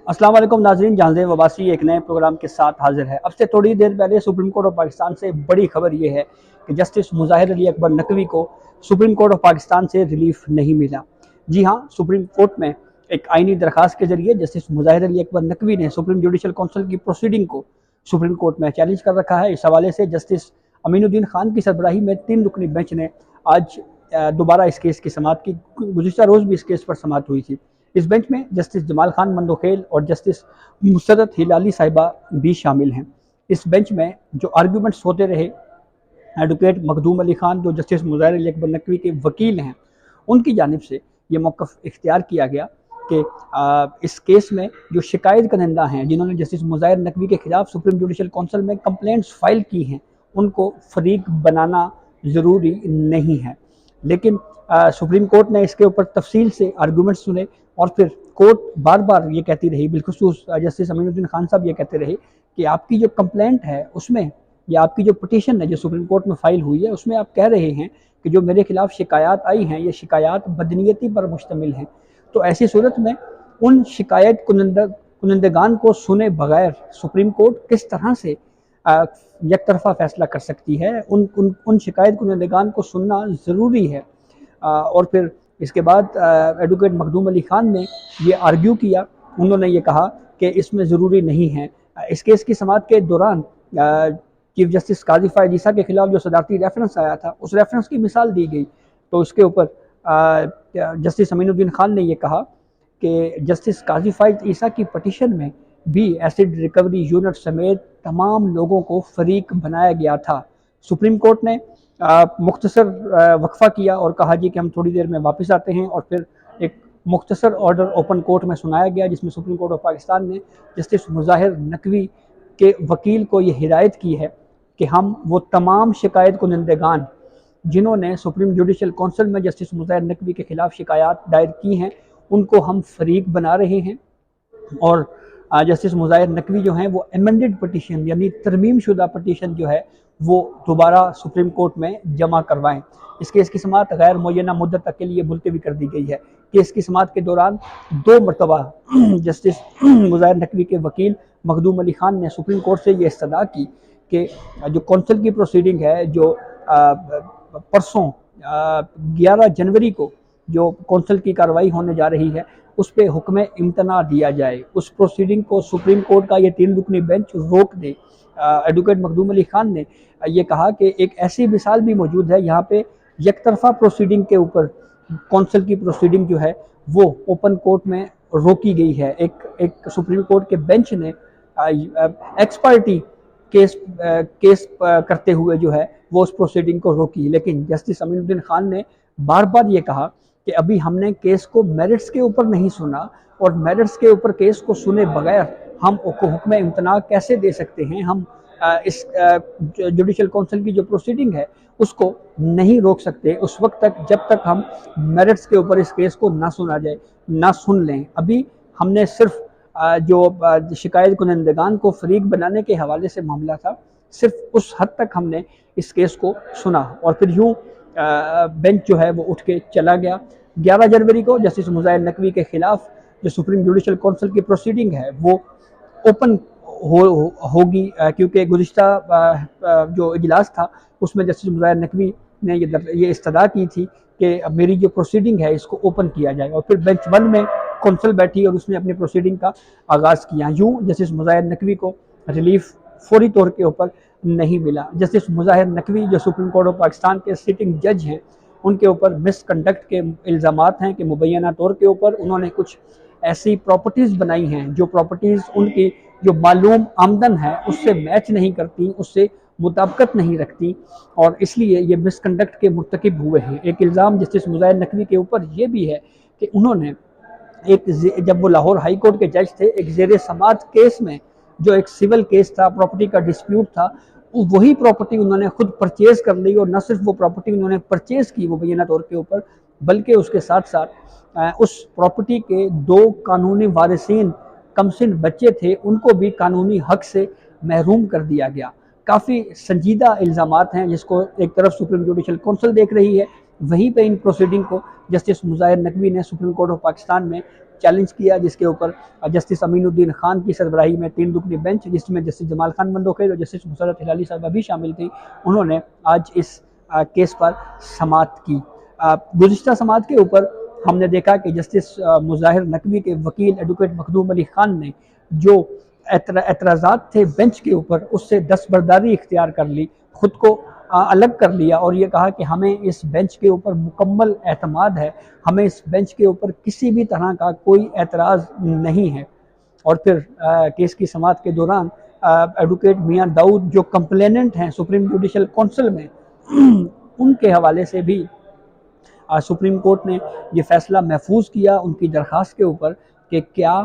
अस्सलाम वालेकुम नाज़रीन, जहांज़ेब वबासी एक नए प्रोग्राम के साथ हाजिर है। अब से थोड़ी देर पहले सुप्रीम कोर्ट ऑफ पाकिस्तान से बड़ी खबर ये है कि जस्टिस मुज़ाहिर अली अकबर नकवी को सुप्रीम कोर्ट ऑफ पाकिस्तान से रिलीफ नहीं मिला। जी हाँ, सुप्रीम कोर्ट में एक आइनी दरखास्त के जरिए जस्टिस मुज़ाहिर अली अकबर नकवी ने सुप्रीम जुडिशल काउंसिल की प्रोसीडिंग को सुप्रीम कोर्ट में चैलेंज कर रखा है। इस हवाले से जस्टिस अमीनुद्दीन खान की सरबराही में 3 रुकनी बेंच ने आज दोबारा इस केस की समाअत की। गुज़िश्ता रोज़ भी इस केस पर समाअत हुई थी। इस बेंच में जस्टिस जमाल खान मंदोखेल और जस्टिस मुसरत हिलाली साहिबा भी शामिल हैं। इस बेंच में जो आर्ग्यूमेंट्स होते रहे, एडवोकेट मखदूम अली खान जो जस्टिस मुज़ाहिर अली अकबर नकवी के वकील हैं, उनकी जानिब से ये मौक़िफ़ इख्तियार किया गया कि इस केस में जो शिकायत करंदा हैं जिन्होंने जस्टिस मुज़ाहिर नकवी के ख़िलाफ़ सुप्रीम जुडिशल काउंसिल में कंप्लेंट्स फ़ाइल की हैं, उनको फ़रीक बनाना ज़रूरी नहीं है। लेकिन सुप्रीम कोर्ट ने इसके ऊपर तफसील से आर्गूमेंट सुने और फिर कोर्ट बार बार ये कहती रही, बिलखुसूस जस्टिस अमीनुद्दीन खान साहब ये कहते रहे कि आपकी जो कंप्लेंट है उसमें या आपकी जो पिटीशन है जो सुप्रीम कोर्ट में फ़ाइल हुई है उसमें आप कह रहे हैं कि जो मेरे खिलाफ शिकायत आई हैं ये शिकायत बदनीयती पर मुश्तमिल हैं। तो ऐसी सूरत में उन शिकायत कुनंदगान को सुने बगैर सुप्रीम कोर्ट किस तरह से एक तरफा फैसला कर सकती है। उन शिकायत कुनंदगान को सुनना ज़रूरी है। और फिर इसके बाद एडवोकेट मखदूम अली खान ने ये आर्ग्यू किया, उन्होंने ये कहा कि इसमें ज़रूरी नहीं है। इस केस की समाअत के दौरान चीफ जस्टिस काजी फ़ायज़ ईसा के ख़िलाफ़ जो सदारती रेफरेंस आया था उस रेफरेंस की मिसाल दी गई। तो उसके ऊपर जस्टिस अमीनुद्दीन खान ने यह कहा कि जस्टिस काजी फ़ायज़ ईसा की पटिशन में भी एसिड रिकवरी यूनिट समेत तमाम लोगों को फरीक बनाया गया था। सुप्रीम कोर्ट ने मुख्तसर वक्फ़ा किया और कहा जी कि हम थोड़ी देर में वापस आते हैं, और फिर एक मुख्तसर ऑर्डर ओपन कोर्ट में सुनाया गया जिसमें सुप्रीम कोर्ट ऑफ पाकिस्तान ने जस्टिस मुज़ाहिर नकवी के वकील को ये हिदायत की है कि हम वो तमाम शिकायत कुनंदगान जिन्होंने सुप्रीम जुडिशल काउंसिल में जस्टिस मुज़ाहिर नकवी के ख़िलाफ़ शिकायत दायर की हैं उनको हम फरीक बना रहे हैं, और जस्टिस मुज़ाहिर नकवी जो हैं वो एमेंडेड पटिशन यानी तरमीम शुदा पटिशन जो है वो दोबारा सुप्रीम कोर्ट में जमा करवाएं। इस केस की समाअत गैर मुय्यना मुद्दत तक के लिए मुलतवी कर दी गई है। केस की समाअत के दौरान 2 मरतबा जस्टिस मुज़ाहिर नकवी के वकील मखदूम अली खान ने सुप्रीम कोर्ट से ये इस्तदा की कि जो काउंसिल की प्रोसीडिंग है जो परसों 11 जनवरी को जो काउंसिल की कार्रवाई होने जा रही है उस पर हुक्म इम्तना दिया जाए, उस प्रोसीडिंग को सुप्रीम कोर्ट का ये 3 रुकनी बेंच रोक दे। एडवोकेट मखदूम अली खान ने ये कहा कि एक ऐसी मिसाल भी मौजूद है यहाँ पे एक तरफा प्रोसीडिंग के ऊपर काउंसिल की प्रोसीडिंग जो है वो ओपन कोर्ट में रोकी गई है। एक सुप्रीम कोर्ट के बेंच ने एक्स पार्टी केस करते हुए जो है वो उस प्रोसीडिंग को रोकी, लेकिन जस्टिस अमीनुद्दीन खान ने बार बार ये कहा कि अभी हमने केस को मेरिट्स के ऊपर नहीं सुना, और मेरिट्स के ऊपर केस को सुने बगैर हम हुक्म इम्तना कैसे दे सकते हैं। हम इस जुडिशल काउंसिल की जो प्रोसीडिंग है उसको नहीं रोक सकते उस वक्त तक जब तक हम मेरिट्स के ऊपर इस केस को ना सुना जाए, ना सुन लें। अभी हमने सिर्फ जो शिकायत कुनंदगान को फरीक बनाने के हवाले से मामला था, सिर्फ उस हद तक हमने इस केस को सुना, और फिर यूँ बेंच जो है वो उठ के चला गया। 11 जनवरी को जस्टिस मुज़ाहिर नकवी के ख़िलाफ़ जो सुप्रीम जुडिशल काउंसिल की प्रोसीडिंग है वो ओपन होगी, क्योंकि गुज़िश्ता जो इजलास था उसमें जस्टिस मुज़ाहिर नकवी ने ये इस्तदा की थी कि अब मेरी जो प्रोसीडिंग है इसको ओपन किया जाए, और फिर बेंच 1 में काउंसिल बैठी और उसने अपनी प्रोसीडिंग का आगाज़ किया। यूँ जस्टिस मुज़ाहिर नकवी को रिलीफ फौरी तौर के ऊपर नहीं मिला। जस्टिस मुज़ाहिर नकवी जो सुप्रीम कोर्ट ऑफ पाकिस्तान के सिटिंग जज हैं, उनके ऊपर मिसकंडक्ट के इल्ज़ामात हैं कि मुबैना तौर के ऊपर उन्होंने कुछ ऐसी प्रॉपर्टीज़ बनाई हैं जो प्रॉपर्टीज़ उनकी जो मालूम आमदन है उससे मैच नहीं करती, उससे मुताबिकत नहीं रखती, और इसलिए ये मिसकंडक्ट के मुर्तकिब हुए हैं। एक इल्ज़ाम जस्टिस मुज़ाहिर नकवी के ऊपर ये भी है कि उन्होंने जब वो लाहौर हाई कोर्ट के जज थे, एक ज़ेर समाअत केस में जो एक सिविल केस था, प्रॉपर्टी का डिस्प्यूट था, वही प्रॉपर्टी उन्होंने खुद परचेज़ कर ली, और न सिर्फ वो प्रॉपर्टी उन्होंने परचेज़ की मुबैना तौर के ऊपर, बल्कि उसके साथ साथ उस प्रॉपर्टी के 2 कानूनी वारिसीन कमसिन बच्चे थे उनको भी कानूनी हक से महरूम कर दिया गया। काफ़ी संजीदा इल्ज़ामात हैं जिसको एक तरफ सुप्रीम जुडिशल काउंसिल देख रही है, वहीं पे इन प्रोसीडिंग को जस्टिस मुज़ाहिर नकवी ने सुप्रीम कोर्ट ऑफ पाकिस्तान में चैलेंज किया, जिसके ऊपर जस्टिस अमीनुद्दीन खान की सरबराही में 3 रुकनी बेंच, जिसमें जस्टिस जमाल खान बंदोखेल और जस्टिस मुसर्रत हिलाली साहबा भी शामिल थी, उन्होंने आज इस केस पर समाअत की। गुज़िश्ता समाअत के ऊपर हमने देखा कि जस्टिस मुज़ाहिर नकवी के वकील एडवोकेट मखदूम अली खान ने जो एतराज़ात थे बेंच के ऊपर, उससे दस्तबरदारी इख्तियार कर ली, खुद को अलग कर लिया और ये कहा कि हमें इस बेंच के ऊपर मुकम्मल एतमाद है, हमें इस बेंच के ऊपर किसी भी तरह का कोई एतराज़ नहीं है। और फिर केस की समाअत के दौरान एडवोकेट मियां दाऊद जो कंप्लेनेंट हैं सुप्रीम जुडिशल काउंसिल में उनके हवाले से भी सुप्रीम कोर्ट ने ये फैसला महफूज किया उनकी दरख्वास्त के ऊपर कि क्या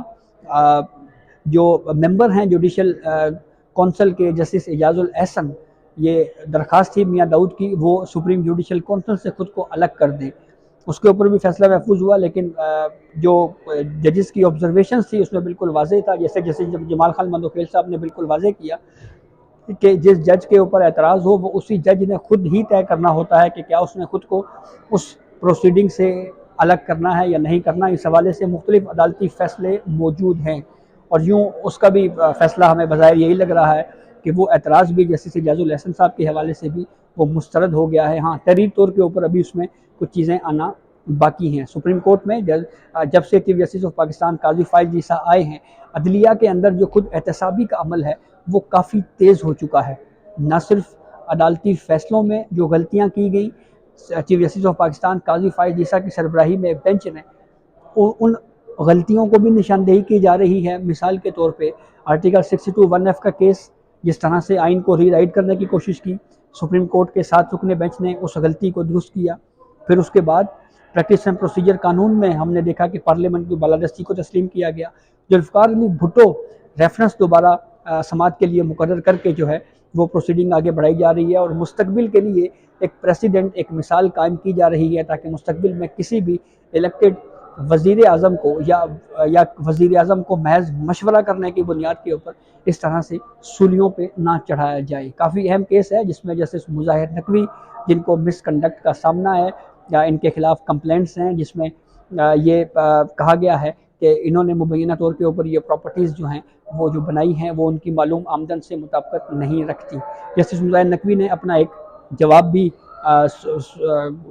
जो मेंबर हैं जुडिशल काउंसिल के जस्टिस एजाजुल एहसन, ये दरख्वास्त थी मियां दाऊद की, वो सुप्रीम जुडिशल काउंसिल से खुद को अलग कर दें। उसके ऊपर भी फैसला महफूज हुआ, लेकिन जो जजेस की ऑब्जर्वेशन थी उसमें बिल्कुल वाज़ेह था, जैसे जैसे जमाल खान बंदोखेल साहब ने बिल्कुल वाज़ेह किया कि जिस जज के ऊपर एतराज़ हो वो उसी जज ने खुद ही तय करना होता है कि क्या उसने खुद को उस प्रोसीडिंग से अलग करना है या नहीं करना। इस हवाले से मुख्तलिफ अदालती फ़ैसले मौजूद हैं और यूँ उसका भी फ़ैसला हमें बज़ाहिर यही लग रहा है कि वो एतराज़ भी जस्टिस एजाजुल एहसन साहब के हवाले से भी वो मुस्तरद हो गया है। हाँ, तहरीर तौर के ऊपर अभी उसमें कुछ चीज़ें आना बाकी हैं। सुप्रीम कोर्ट में जब से चीफ जस्टिस ऑफ पाकिस्तान काजी फाइज ईसा आए हैं, अदलिया के अंदर जो खुद एहतसाबी का अमल है वो काफ़ी तेज़ हो चुका है। न सिर्फ अदालती फ़ैसलों में जो गलतियाँ की गई, चीफ जस्टिस ऑफ पाकिस्तान काजी फाइज ईसा की सरबराही में बेंच ने उन गलतियों को भी निशानदेही की जा रही है। मिसाल के तौर पे आर्टिकल 62(1)(f) का केस, जिस तरह से आइन को रीराइट करने की कोशिश की, सुप्रीम कोर्ट के 7 रुकने बेंच ने उस गलती को दुरुस्त किया। फिर उसके बाद प्रैक्टिस एंड प्रोसीजर कानून में हमने देखा कि पार्लियामेंट की बालादस्ती को तस्लीम किया गया। जुल्फ़िकार अली भुट्टो रेफरेंस दोबारा समाअत के लिए मुकर्रर करके जो है वो प्रोसीडिंग आगे बढ़ाई जा रही है और मुस्तकबिल के लिए एक प्रेसिडेंट, एक मिसाल कायम की जा रही है ताकि मुस्तकबिल में किसी भी इलेक्टेड वज़ीर आज़म को या वज़ीर आज़म को महज मशवरा करने की बुनियाद के ऊपर इस तरह से सूलियों पे ना चढ़ाया जाए। काफ़ी अहम केस है जिसमें जस्टिस मुज़ाहिर नकवी, जिनको मिसकंडक्ट का सामना है या इनके खिलाफ कंप्लेंट्स हैं, जिसमें ये कहा गया है कि इन्होंने मुबैना तौर के ऊपर ये प्रॉपर्टीज़ जो हैं वो जो बनाई हैं वो उनकी मालूम आमदन से मुताबिकत नहीं रखती। जस्टिस मुज़ाहिर नकवी ने अपना एक जवाब भी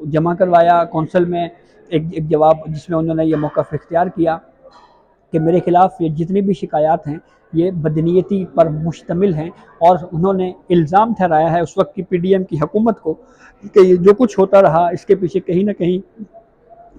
जमा करवाया कौंसल में, एक जवाब जिसमें उन्होंने ये मौक़िफ़ इख्तियार किया कि मेरे ख़िलाफ़ ये जितनी भी शिकायत हैं ये बदनीयती पर मुश्तमिल हैं और उन्होंने इल्ज़ाम ठहराया है उस वक्त की पीडीएम की हुकूमत को कि ये जो कुछ होता रहा इसके पीछे कहीं ना कहीं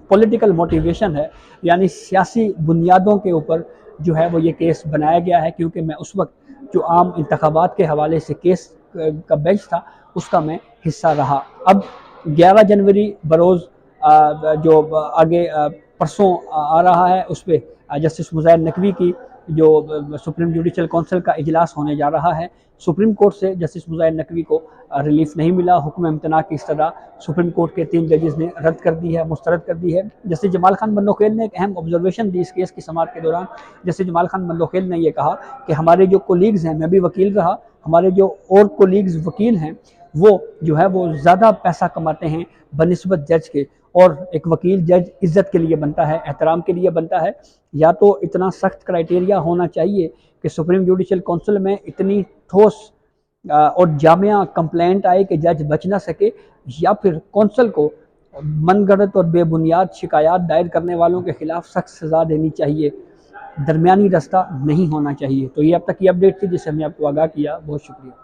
पॉलिटिकल मोटिवेशन है, यानी सियासी बुनियादों के ऊपर जो है वो ये केस बनाया गया है, क्योंकि मैं उस वक्त जो आम इंतखाबात के हवाले से केस का बेंच था उसका मैं हिस्सा रहा। अब 11 जनवरी बरोज़ जो आगे परसों आ रहा है उस पर जस्टिस मुज़ाहिर नकवी की जो सुप्रीम जुडिशल काउंसिल का इजलास होने जा रहा है। सुप्रीम कोर्ट से जस्टिस मुज़ाहिर नकवी को रिलीफ नहीं मिला। हुक्म इम्तना की इस्तदा सुप्रीम कोर्ट के 3 जजेस ने रद्द कर दी है, मुस्तरद कर दी है। जस्टिस जमाल खान बंदोखेल ने एक अहम ऑब्जर्वेशन दी इस केस की समाअत के दौरान। जस्टिस जमाल खान बंदोखेल ने यह कहा कि हमारे जो कोलीग्स हैं, मैं भी वकील रहा, हमारे जो और कोलीग्स वकील हैं वो जो है वो ज़्यादा पैसा कमाते हैं बनिस्बत जज के, और एक वकील जज इज़्ज़त के लिए बनता है, एहतराम के लिए बनता है। या तो इतना सख्त क्राइटेरिया होना चाहिए कि सुप्रीम जुडिशल काउंसिल में इतनी ठोस और जामिया कंप्लेंट आए कि जज बच ना सके, या फिर कौंसल को मनगढ़ंत और बेबुनियाद शिकायत दायर करने वालों के खिलाफ सख्त सज़ा देनी चाहिए। दरमियानी रास्ता नहीं होना चाहिए। तो ये अब तक की अपडेट थी जिससे हमने आपको आगाह किया। बहुत शुक्रिया।